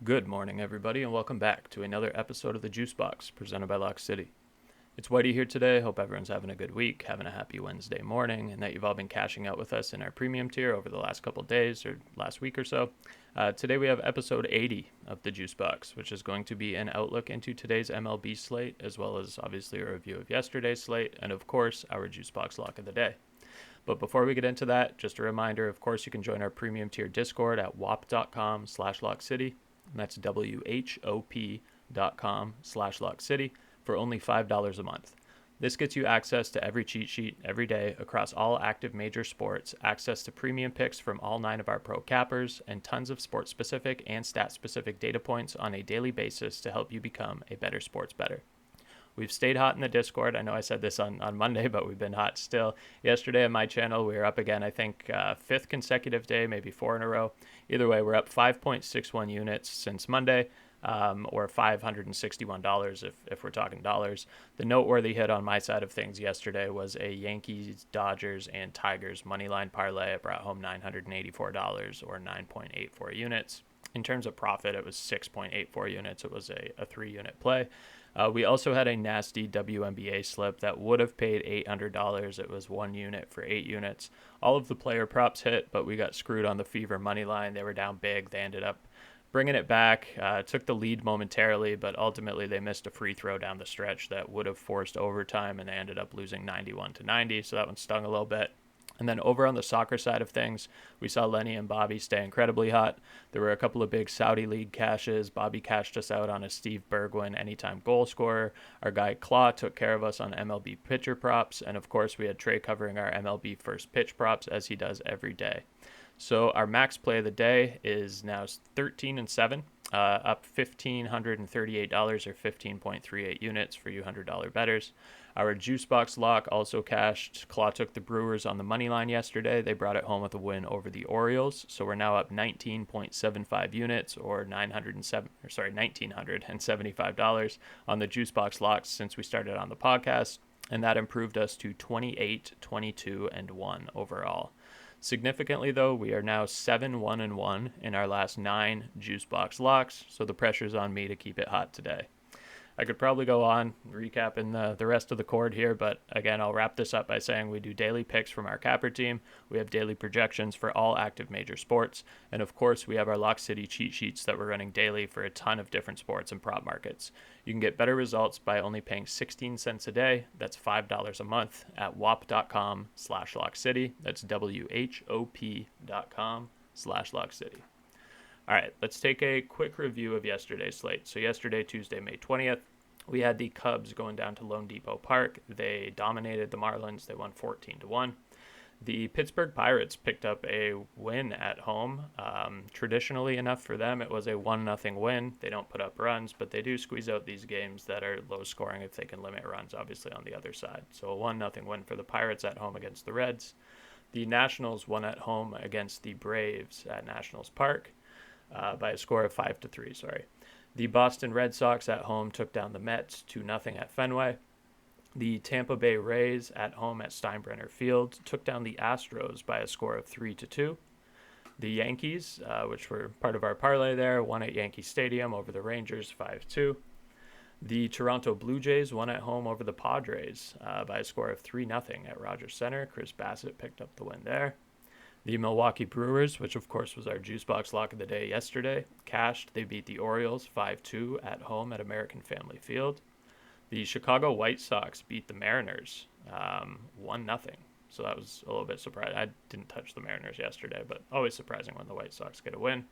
Good morning, everybody, and welcome back to another episode of the JuiceBox presented by Lock City. It's Wighty here today. Hope everyone's having a good week, having a happy Wednesday morning, and that you've all been cashing out with us in our premium tier over the last couple days or last week or so. Today we have episode 80 of the JuiceBox, which is going to be an outlook into today's MLB slate, as well as obviously a review of yesterday's slate, and of course, our JuiceBox Lock of the day. But before we get into that, just a reminder, of course, you can join our premium tier Discord at whop.com/LockCity. And that's WHOP.com/LockCity for only $5 a month. This gets you access to every cheat sheet every day across all active major sports, access to premium picks from all 9 of our pro cappers, and tons of sport-specific and stat-specific data points on a daily basis to help you become a better sports bettor. We've stayed hot in the Discord. I know I said this on Monday, but we've been hot still. Yesterday on my channel, we were up again, I think, 5th consecutive day, maybe 4 in a row. Either way, we're up 5.61 units since Monday, or $561 if we're talking dollars. The noteworthy hit on my side of things yesterday was a Yankees, Dodgers, and Tigers moneyline parlay. It brought home $984 or 9.84 units. In terms of profit, it was 6.84 units. It was a 3-unit play. We also had a nasty WNBA slip that would have paid $800. It was 1 unit for 8 units. All of the player props hit, but we got screwed on the Fever money line. They were down big. They ended up bringing it back, took the lead momentarily, but ultimately they missed a free throw down the stretch that would have forced overtime, and they ended up losing 91-90, so that one stung a little bit. And then over on the soccer side of things, we saw Lenny and Bobby stay incredibly hot. There were a couple of big Saudi League cashes. Bobby cashed us out on a Steve Bergwijn anytime goal scorer. Our guy Claw took care of us on MLB pitcher props. And of course, we had Trey covering our MLB first pitch props, as he does every day. So our max play of the day is now 13-7, up $1,538 or 15.38 units for you $100 bettors. Our JuiceBox Lock also cashed. Claw took the Brewers on the money line yesterday. They brought it home with a win over the Orioles. So we're now up 19.75 units or $1,975 on the JuiceBox Locks since we started on the podcast. And that improved us to 28, 22, and 1 overall. Significantly, though, we are now 7-1-1 in our last 9 JuiceBox Locks, so the pressure's on me to keep it hot today. I could probably go on recapping the rest of the cord here, but again, I'll wrap this up by saying we do daily picks from our capper team. We have daily projections for all active major sports. And of course, we have our Lock City cheat sheets that we're running daily for a ton of different sports and prop markets. You can get better results by only paying 16 cents a day. That's $5 a month at whop.com/LockCity. That's WHOP.com/LockCity. All right, let's take a quick review of yesterday's slate. So yesterday, Tuesday, May 20th, we had the Cubs going down to Lone Depot Park. They dominated the Marlins. They won 14-1. The Pittsburgh Pirates picked up a win at home. Traditionally enough for them, it was a 1-0 win. They don't put up runs, but they do squeeze out these games that are low scoring if they can limit runs, obviously, on the other side. So a 1-0 win for the Pirates at home against the Reds. The Nationals won at home against the Braves at Nationals Park. By a score of 5-3. The Boston Red Sox at home took down the Mets 2-0 at Fenway. The Tampa Bay Rays at home at Steinbrenner Field took down the Astros by a score of 3-2. The Yankees, which were part of our parlay there, won at Yankee Stadium over the Rangers 5-2. The Toronto Blue Jays won at home over the Padres by a score of 3-0 at Rogers Center. Chris Bassett picked up the win there. The Milwaukee Brewers, which of course was our JuiceBox Lock of the day yesterday, cashed. They beat the Orioles 5-2 at home at American Family Field. The Chicago White Sox beat the Mariners 1-0. So that was a little bit surprising. I didn't touch the Mariners yesterday, but always surprising when the White Sox get a win.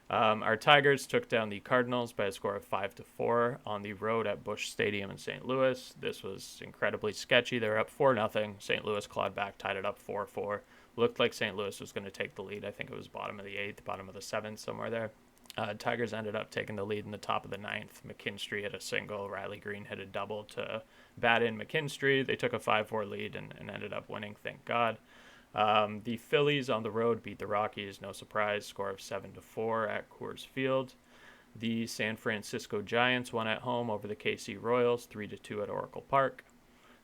Our Tigers took down the Cardinals by a score of 5-4 on the road at Busch Stadium in St. Louis. This was incredibly sketchy. They were up 4-0. St. Louis clawed back, tied it up 4-4. Looked like St. Louis was going to take the lead. I think it was bottom of the 8th, bottom of the 7th, somewhere there. Tigers ended up taking the lead in the top of the 9th. McKinstry hit a single. Riley Green hit a double to bat in McKinstry. They took a 5-4 lead and ended up winning, thank God. The Phillies on the road beat the Rockies, no surprise, score of 7-4 at Coors Field. The San Francisco Giants won at home over the KC Royals, 3-2 at Oracle Park.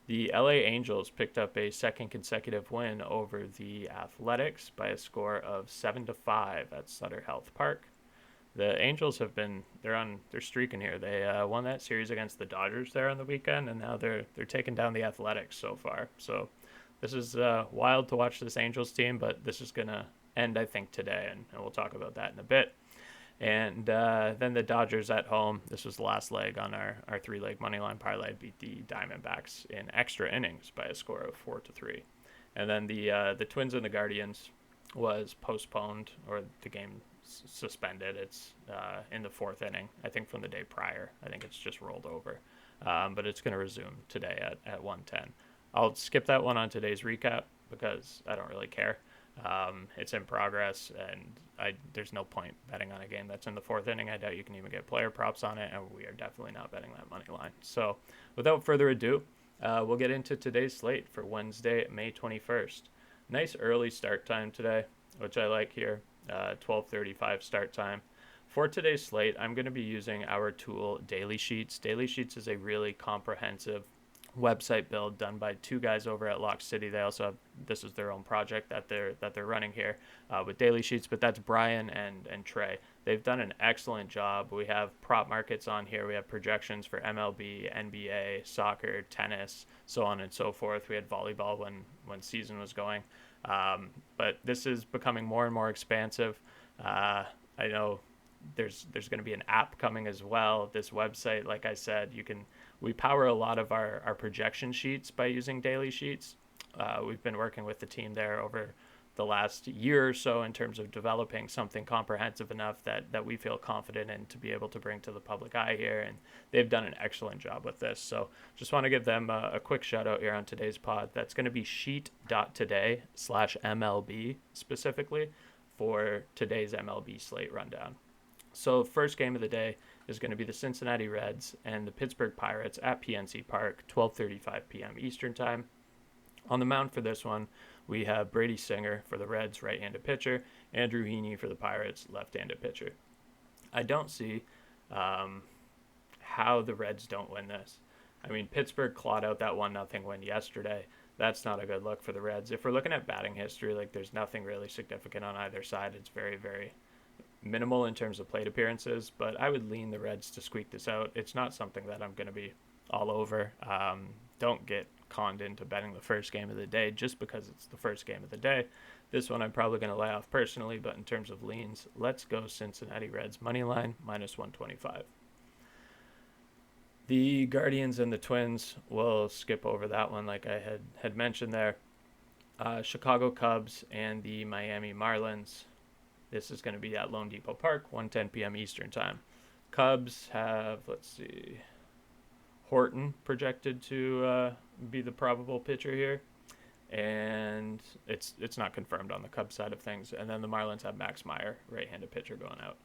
The LA Angels picked up a second consecutive win over the Athletics by a score of 7-5 at Sutter Health Park. The Angels they're streaking here. They won that series against the Dodgers there on the weekend, and now they're taking down the Athletics so far. So this is wild to watch this Angels team, but this is gonna end, I think, today, and we'll talk about that in a bit. And then the Dodgers at home. This was the last leg on our three-leg money line parlay. Beat the Diamondbacks in extra innings by a score of 4-3. And then the Twins and the Guardians was postponed, or the game suspended. It's in the fourth inning, I think, from the day prior. I think it's just rolled over. But it's going to resume today at 1:10. I'll skip that one on today's recap because I don't really care. It's in progress, and there's no point betting on a game that's in the fourth inning. I doubt you can even get player props on it, and we are definitely not betting that money line. So without further ado, we'll get into today's slate for Wednesday, May 21st. Nice early start time today, which I like here, 12:35 start time. For today's slate, I'm going to be using our tool Daily Sheets. Daily Sheets is a really comprehensive website build done by two guys over at Lock City. They also have, this is their own project that they're running here with Daily Sheets, but that's Brian and Trey. They've done an excellent job. We have prop markets on here. We have projections for MLB, NBA, soccer, tennis, so on and so forth. We had volleyball when season was going, but this is becoming more and more expansive. I know there's going to be an app coming as well. This website, like I said, we power a lot of our projection sheets by using Daily Sheets. We've been working with the team there over the last year or so in terms of developing something comprehensive enough that we feel confident in to be able to bring to the public eye here, and they've done an excellent job with this. So just want to give them a quick shout out here on today's pod. That's going to be sheet.today/MLB specifically for today's MLB slate rundown. So first game of the day is going to be the Cincinnati Reds and the Pittsburgh Pirates at PNC Park, 12:35 p.m. Eastern Time. On the mound for this one, we have Brady Singer for the Reds, right-handed pitcher, Andrew Heaney for the Pirates, left-handed pitcher. I don't see how the Reds don't win this. I mean, Pittsburgh clawed out that 1-0 win yesterday. That's not a good look for the Reds. If we're looking at batting history, there's nothing really significant on either side. It's very, very minimal in terms of plate appearances, but I would lean the Reds to squeak this out. It's not something that I'm going to be all over. Don't get conned into betting the first game of the day just because it's the first game of the day. This one I'm probably going to lay off personally, but in terms of leans, let's go Cincinnati Reds money line -125. The Guardians and the Twins, we'll skip over that one like I had mentioned there. Chicago Cubs and the Miami Marlins. This is going to be at Lone Depot Park, 1:10 p.m. Eastern Time. Cubs have, Horton projected to be the probable pitcher here, and it's not confirmed on the Cubs side of things. And then the Marlins have Max Meyer, right-handed pitcher, going out.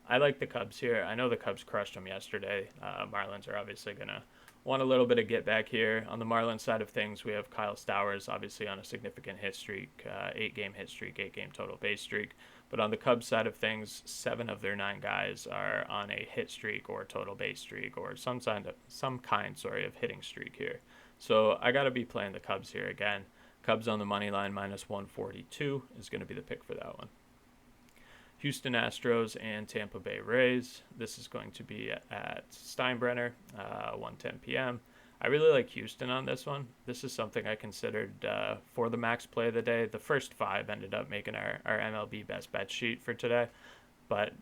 I like the Cubs here. I know the Cubs crushed them yesterday. Marlins are obviously going to want a little bit of get back here. On the Marlins side of things, we have Kyle Stowers, obviously on a significant hit streak, 8-game hit streak, 8-game total base streak. But on the Cubs side of things, 7 of their 9 guys are on a hit streak or total base streak or some kind of hitting streak here. So I got to be playing the Cubs here again. Cubs on the money line -142 is going to be the pick for that one. Houston Astros and Tampa Bay Rays. This is going to be at Steinbrenner, 1:10 p.m. I really like Houston on this one. This is something I considered for the max play of the day. The first 5 ended up making our MLB best bet sheet for today. But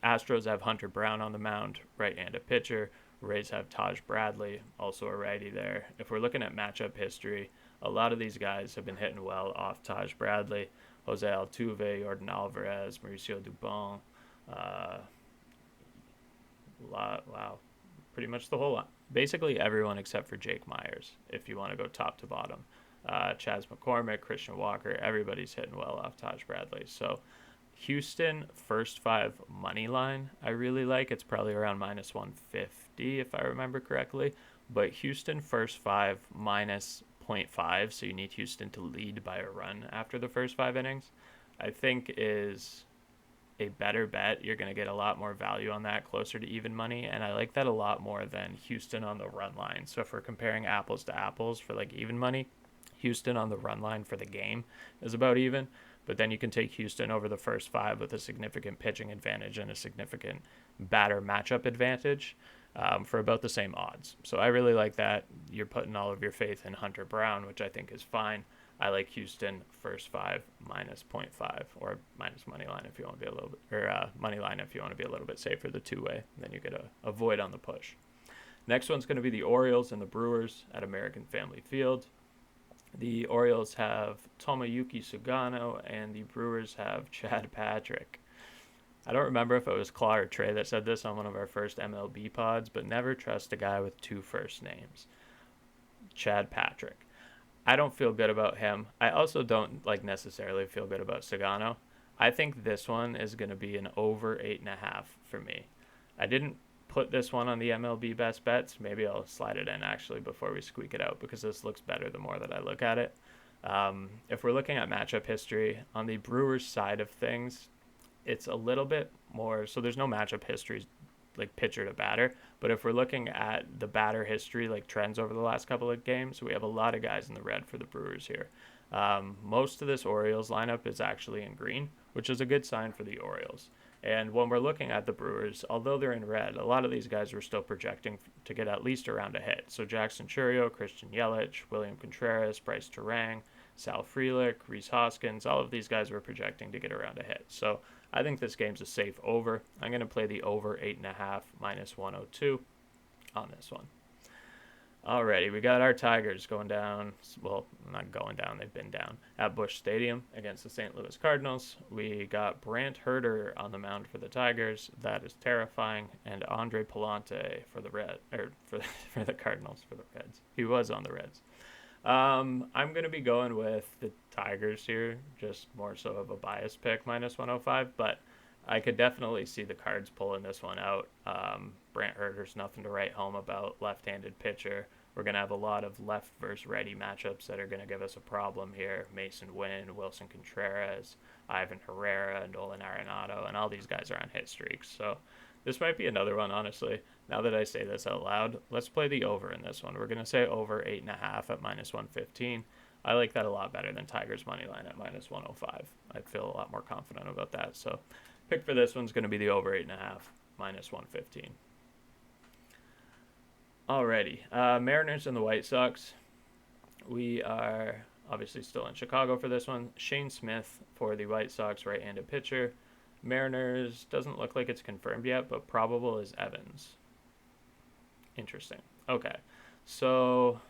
Astros have Hunter Brown on the mound, right-handed pitcher. Rays have Taj Bradley, also a righty there. If we're looking at matchup history, a lot of these guys have been hitting well off Taj Bradley. Jose Altuve, Jordan Alvarez, Mauricio Dubon. Wow. Pretty much the whole lot. Basically everyone except for Jake Myers, if you want to go top to bottom. Chas McCormick, Christian Walker, everybody's hitting well off Taj Bradley. So Houston first 5 money line I really like. It's probably around -150 if I remember correctly. But Houston first 5 -0.5, so you need Houston to lead by a run after the first 5 innings, I think is a better bet. You're going to get a lot more value on that, closer to even money, and I like that a lot more than Houston on the run line. So if we're comparing apples to apples for even money, Houston on the run line for the game is about even, but then you can take Houston over the first 5 with a significant pitching advantage and a significant batter matchup advantage for about the same odds. So I really like that. You're putting all of your faith in Hunter Brown, which I think is fine. I like Houston first 5 minus 0.5 or minus money line if you want to be a little bit, or money line if you want to be a little bit safer, the 2-way. Then you get a void on the push. Next one's going to be the Orioles and the Brewers at American Family Field. The Orioles have Tomoyuki Sugano and the Brewers have Chad Patrick. I don't remember if it was Claw or Trey that said this on one of our first MLB pods, but never trust a guy with 2 first names. Chad Patrick. I don't feel good about him. I also don't necessarily feel good about Sugano. I think this one is going to be an over 8.5 for me. I didn't put this one on the MLB best bets. Maybe I'll slide it in actually before we squeak it out because this looks better the more that I look at it. If we're looking at matchup history, on the Brewers side of things, it's a little bit more, so there's no matchup history like pitcher to batter, but if we're looking at the batter history, like trends over the last couple of games, we have a lot of guys in the red for the Brewers here. Most of this Orioles lineup is actually in green, which is a good sign for the Orioles. And when we're looking at the Brewers, although they're in red, a lot of these guys were still projecting to get at least around a hit. So Jackson Chourio, Christian Yelich, William Contreras, Bryce Terang, Sal Frelick, Rhys Hoskins, all of these guys were projecting to get around a hit. So I think this game's a safe over. I'm going to play the over 8.5 minus 102 on this one. Alrighty, we got our Tigers going down. Well, not going down, they've been down at Busch Stadium against the St. Louis Cardinals. We got Brant Herter on the mound for the Tigers. That is terrifying. And Andre Palante for the for the Cardinals, for the Reds. He was on the Reds. I'm going to be going with the Tigers here, just more so of a bias pick, minus 105, but I could definitely see the Cards pulling this one out. Brant Herter's nothing to write home about, left-handed pitcher. We're going to have a lot of left versus righty matchups that are going to give us a problem here. Mason Wynn, Wilson Contreras, Ivan Herrera, Nolan Arenado, and all these guys are on hit streaks. So this might be another one, honestly. Now that I say this out loud, let's play the over in this one. We're going to say over 8.5 at minus 115. I like that a lot better than Tigers' money line at minus 105. I feel a lot more confident about that. So pick for this one's going to be the over 8.5, minus 115. Alrighty, Mariners and the White Sox. We are obviously still in Chicago for this one. Shane Smith for the White Sox, right-handed pitcher. Mariners, doesn't look like it's confirmed yet, but probable is Evans. Interesting. Okay, so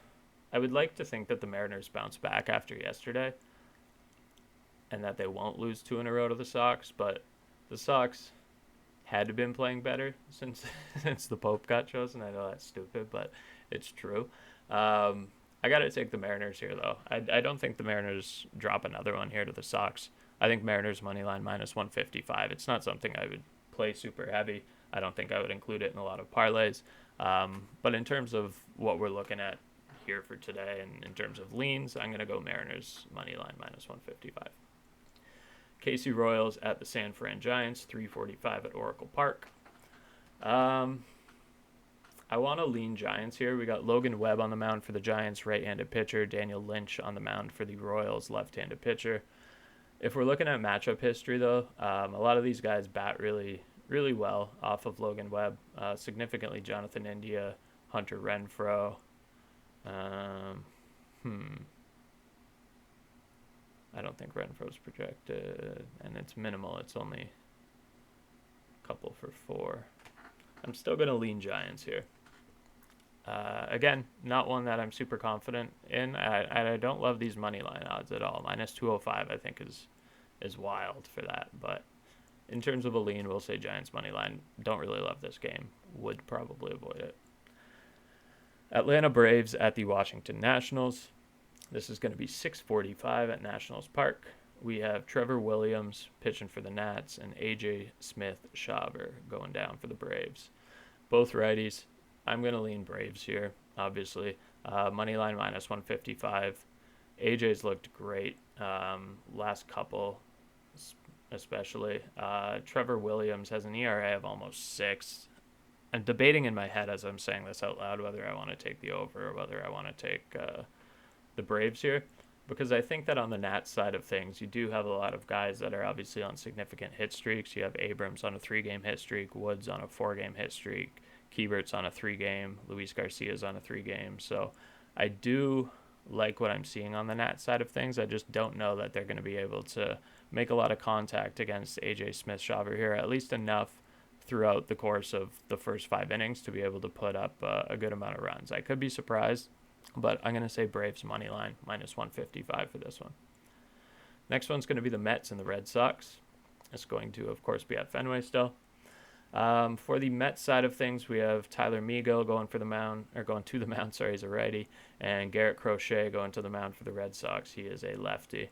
I would like to think that the Mariners bounce back after yesterday and that they won't lose 2 in a row to the Sox, but the Sox had to been playing better since the Pope got chosen. I know that's stupid, but it's true. I got to take the Mariners here, though. I don't think the Mariners drop another one here to the Sox. I think Mariners money line minus 155. It's not something I would play super heavy. I don't think I would include it in a lot of parlays. But in terms of what we're looking at here for today and in terms of leans, I'm going to go Mariners money line minus 155. KC Royals at the San Fran Giants, 345 at Oracle Park. I want to lean Giants here. We got Logan Webb on the mound for the Giants, right-handed pitcher. Daniel Lynch on the mound for the Royals, left-handed pitcher. If we're looking at matchup history, though, a lot of these guys bat really, really well off of Logan Webb. Significantly Jonathan India, Hunter Renfroe. I don't think Renfroe's projected, and it's minimal. It's only a couple for 4. I'm still going to lean Giants here. Again, not one that I'm super confident in. I don't love these money line odds at all. Minus 205, I think, is wild for that. But in terms of a lean, we'll say Giants money line. Don't really love this game. Would probably avoid it. Atlanta Braves at the Washington Nationals. This is going to be 6:45 at Nationals Park. We have Trevor Williams pitching for the Nats and A.J. Smith-Shawver going down for the Braves. Both righties. I'm going to lean Braves here, obviously. Money line minus 155. A.J.'s looked great last couple, especially. Trevor Williams has an ERA of almost 6. I'm debating in my head as I'm saying this out loud whether I want to take the over or whether I want to take the Braves here. because I think that on the Nats side of things, you do have a lot of guys that are obviously on significant hit streaks. You have Abrams on a 3-game hit streak, Woods on a 4-game hit streak, Kiebert's on a 3-game, Luis Garcia's on a 3-game. So I do like what I'm seeing on the Nats side of things. I just don't know that they're going to be able to make a lot of contact against AJ Smith-Shawver here, at least enough throughout the course of the first 5 innings to be able to put up a good amount of runs. I could be surprised, but I'm going to say Braves money line, minus 155 for this one. Next one's going to be the Mets and the Red Sox. It's going to, of course, be at Fenway still. For the Mets side of things, we have Tyler Megill going to the mound. He's a righty, and Garrett Crochet going to the mound for the Red Sox. He is a lefty.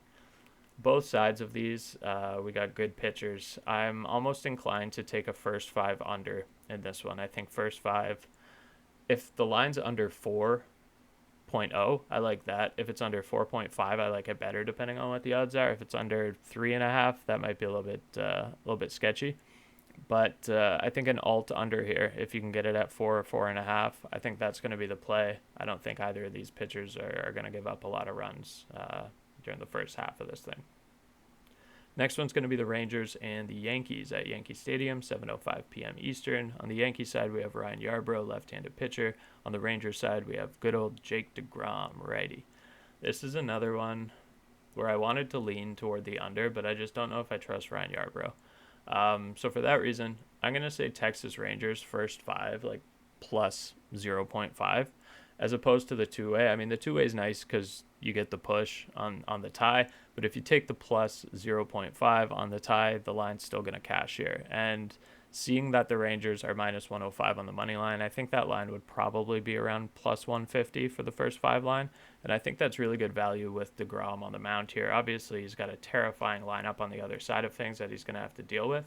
Both sides of these, we got good pitchers. I'm almost inclined to take a first 5 under in this one. I think first 5, if the line's under 4.0, I like that. If it's under 4.5, I like it better depending on what the odds are. If it's under 3.5, that might be a little bit sketchy. But I think an alt under here, if you can get it at 4 or 4.5, I think that's going to be the play. I don't think either of these pitchers are going to give up a lot of runs during the first half of this thing. Next one's going to be the Rangers and the Yankees at Yankee Stadium, 7:05 p.m. Eastern. On the Yankee side, we have Ryan Yarbrough, left-handed pitcher. On the Rangers side, we have good old Jake DeGrom, righty. This is another one where I wanted to lean toward the under, but I just don't know if I trust Ryan Yarbrough. So for that reason, I'm going to say Texas Rangers first 5, like plus 0.5, as opposed to the 2-way. I mean, the 2-way is nice because you get the push on the tie, but if you take the plus 0.5 on the tie, the line's still going to cash here. And seeing that the Rangers are minus 105 on the money line, I think that line would probably be around plus 150 for the first 5 line. And I think that's really good value with DeGrom on the mound here. Obviously, he's got a terrifying lineup on the other side of things that he's going to have to deal with.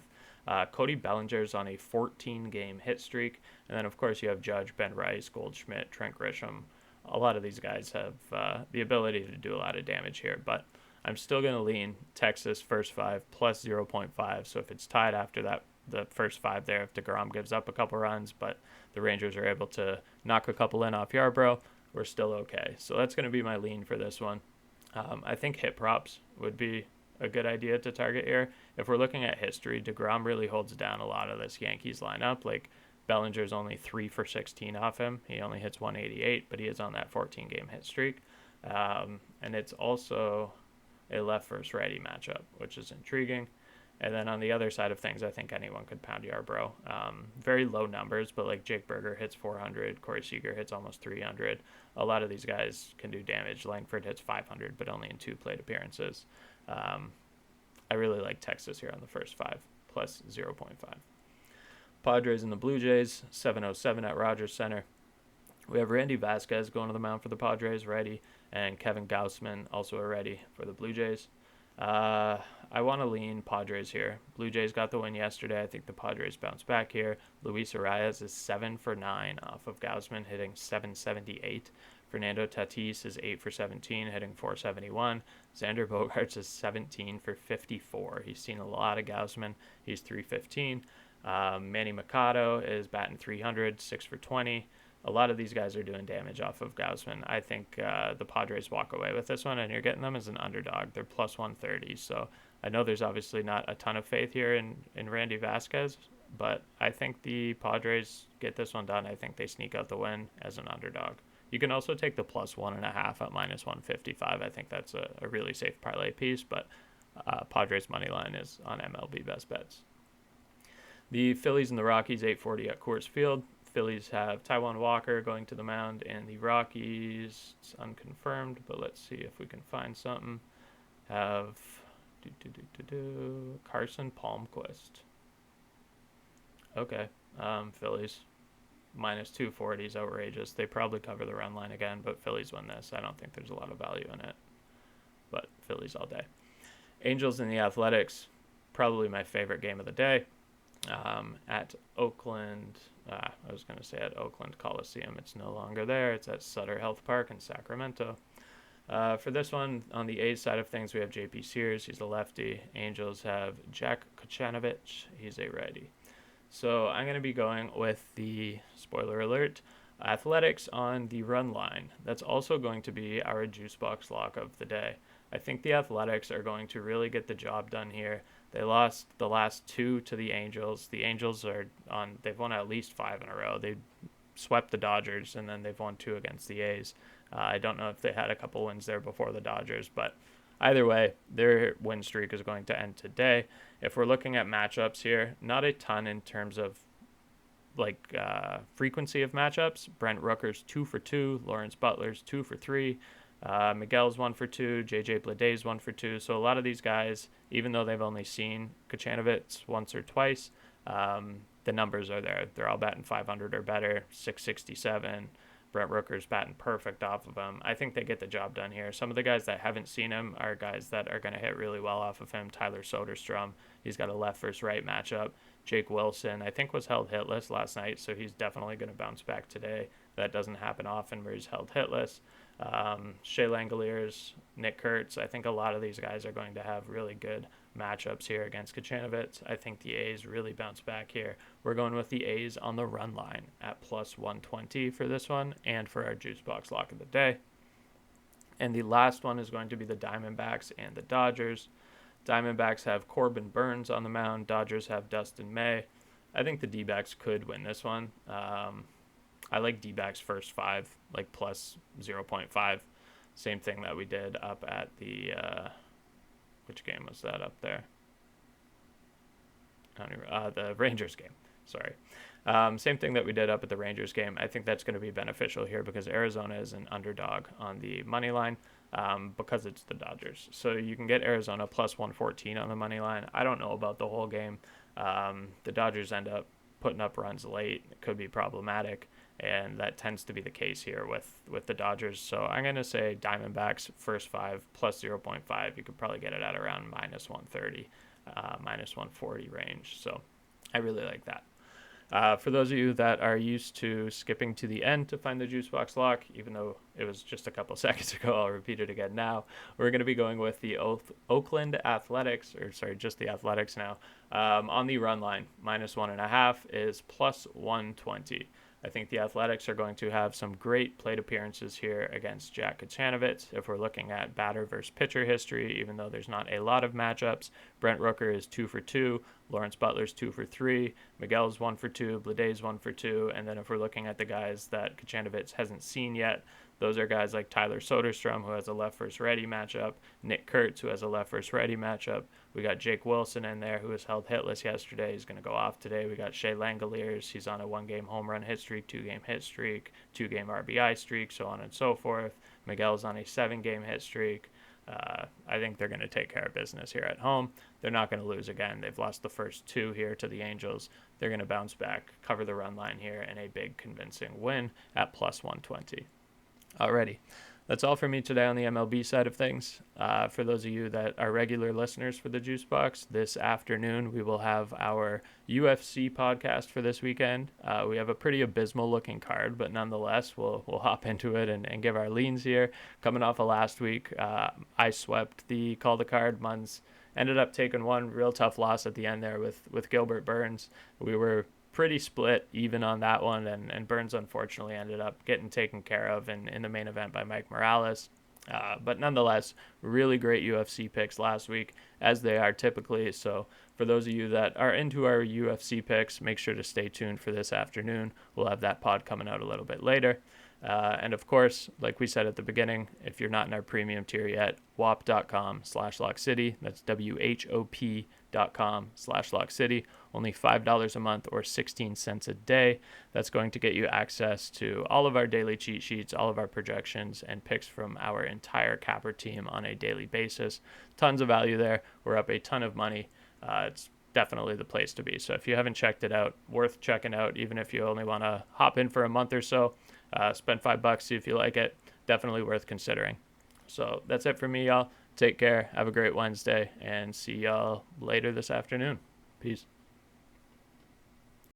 Cody Bellinger's on a 14-game hit streak. And then, of course, you have Judge, Ben Rice, Goldschmidt, Trent Grisham. A lot of these guys have the ability to do a lot of damage here. But I'm still going to lean Texas first 5 plus 0.5. So if it's tied after that, the first 5 there, if DeGrom gives up a couple runs, but the Rangers are able to knock a couple in off Yarbrough, we're still okay. So that's going to be my lean for this one. I think hit props would be a good idea to target here. If we're looking at history, DeGrom really holds down a lot of this Yankees lineup. Like, Bellinger's only 3 for 16 off him. He only hits 188, but he is on that 14-game hit streak. And it's also a left versus righty matchup, which is intriguing. And then on the other side of things, I think anyone could pound Yarbrough. Very low numbers, but like Jake Berger hits 400, Corey Seager hits almost 300. A lot of these guys can do damage. Langford hits 500, but only in 2 plate appearances. I really like Texas here on the first 5, plus 0.5. Padres and the Blue Jays, 7:07 at Rogers Center. We have Randy Vasquez going to the mound for the Padres, righty, and Kevin Gausman, also a righty for the Blue Jays. I want to lean Padres here. Blue Jays got the win yesterday. I think the Padres bounce back here. Luis Arias is 7 for 9 off of Gausman, hitting 778. Fernando Tatis is 8 for 17, hitting 471. Xander Bogaerts is 17 for 54. He's seen a lot of Gausman. He's 315. Manny Machado is batting 300, 6 for 20. A lot of these guys are doing damage off of Gausman. I think the Padres walk away with this one, and you're getting them as an underdog. They're plus 130. So I know there's obviously not a ton of faith here in Randy Vasquez, but I think the Padres get this one done. I think they sneak out the win as an underdog. You can also take the plus 1.5 at minus 155. I think that's a really safe parlay piece, but Padres money line is on MLB Best Bets. The Phillies and the Rockies, 8:40 at Coors Field. Phillies have Taijuan Walker going to the mound, and the Rockies, it's unconfirmed, but let's see if we can find something, have Carson Palmquist. Okay, Phillies. Minus 240 is outrageous. They probably cover the run line again, but Phillies win this. I don't think there's a lot of value in it, but Phillies all day. Angels and the Athletics, probably my favorite game of the day. At Oakland, I was going to say at Oakland Coliseum. It's no longer there. It's at Sutter Health Park in Sacramento. For this one, on the A's side of things, we have J.P. Sears. He's a lefty. Angels have Jack Kochanovich. He's a righty. So I'm going to be going with the, spoiler alert, Athletics on the run line. That's also going to be our JuiceBox lock of the day. I think the Athletics are going to really get the job done here. They lost the last two to the Angels. The Angels they've won at least 5 in a row. They swept the Dodgers, and then they've won 2 against the A's. I don't know if they had a couple wins there before the Dodgers, but either way, their win streak is going to end today. If we're looking at matchups here, not a ton in terms of frequency of matchups. Brent Rooker's 2 for 2, Lawrence Butler's 2 for 3, Miguel's 1 for 2, JJ Bleday's 1 for 2. So a lot of these guys, even though they've only seen Kochanowicz once or twice, the numbers are there. They're all batting 500 or better, 667. Brent Rooker's batting perfect off of him. I think they get the job done here. Some of the guys that haven't seen him are guys that are going to hit really well off of him. Tyler Soderstrom, he's got a left versus right matchup. Jake Wilson, I think, was held hitless last night, so he's definitely going to bounce back today. That doesn't happen often where he's held hitless. Shea Langoliers, Nick Kurtz, I think a lot of these guys are going to have really good matchups here against Kochanowicz. I think the A's really bounce back here. We're going with the A's on the run line at plus 120 for this one and for our JuiceBox lock of the day. And the last one is going to be the Diamondbacks and the Dodgers. Diamondbacks have Corbin Burns on the mound. Dodgers have Dustin May. I think the D-backs could win this one. I like D-backs first 5, like plus 0.5. Same thing that we did up at the, which game was that up there? The Rangers game. Sorry. Same thing that we did up at the Rangers game. I think that's going to be beneficial here because Arizona is an underdog on the money line because it's the Dodgers. So you can get Arizona plus 114 on the money line. I don't know about the whole game. The Dodgers end up putting up runs late. It could be problematic, and that tends to be the case here with the Dodgers. So I'm going to say Diamondbacks first 5 plus 0.5. You could probably get it at around minus 130, minus 140 range. So I really like that. For those of you that are used to skipping to the end to find the JuiceBox lock, even though it was just a couple seconds ago, I'll repeat it again now. We're going to be going with the Oakland Athletics, just the Athletics now. On the run line, minus 1.5 is plus 120. I think the Athletics are going to have some great plate appearances here against Jack Kochanowicz. If we're looking at batter versus pitcher history, even though there's not a lot of matchups, Brent Rooker is 2 for 2, Lawrence Butler's 2 for 3, Miguel's 1 for 2, Bleday's 1 for 2, and then if we're looking at the guys that Kochanowicz hasn't seen yet, those are guys like Tyler Soderstrom, who has a left versus righty matchup, Nick Kurtz, who has a left versus righty matchup. We got Jake Wilson in there, who was held hitless yesterday. He's going to go off today. We got Shea Langoliers. He's on a 1-game home run hit streak, 2-game hit streak, 2-game RBI streak, so on and so forth. Miguel's on a 7-game hit streak. I think they're going to take care of business here at home. They're not going to lose again. They've lost the first 2 here to the Angels. They're going to bounce back, cover the run line here, and a big convincing win at plus 120. Alrighty, that's all for me today on the MLB side of things. For those of you that are regular listeners for the Juice Box, this afternoon we will have our UFC podcast for this weekend. We have a pretty abysmal looking card, but nonetheless, we'll hop into it and give our leans here. Coming off of last week, I swept the Call the Card. Muns ended up taking one real tough loss at the end there with Gilbert Burns. We were pretty split even on that one, and Burns unfortunately ended up getting taken care of in the main event by Mike Morales. But nonetheless, really great UFC picks last week, as they are typically. So for those of you that are into our UFC picks, make sure to stay tuned for this afternoon. We'll have that pod coming out a little bit later. And of course, like we said at the beginning, if you're not in our premium tier yet, whop.com/LockCity. That's WHOP.com/LockCity. Only $5 a month or 16 cents a day. That's going to get you access to all of our daily cheat sheets, all of our projections, and picks from our entire capper team on a daily basis. Tons of value there. We're up a ton of money. It's definitely the place to be. So if you haven't checked it out, worth checking out, even if you only want to hop in for a month or so. Spend $5, see if you like it. Definitely worth considering. So that's it for me, y'all. Take care. Have a great Wednesday, and see y'all later this afternoon. Peace.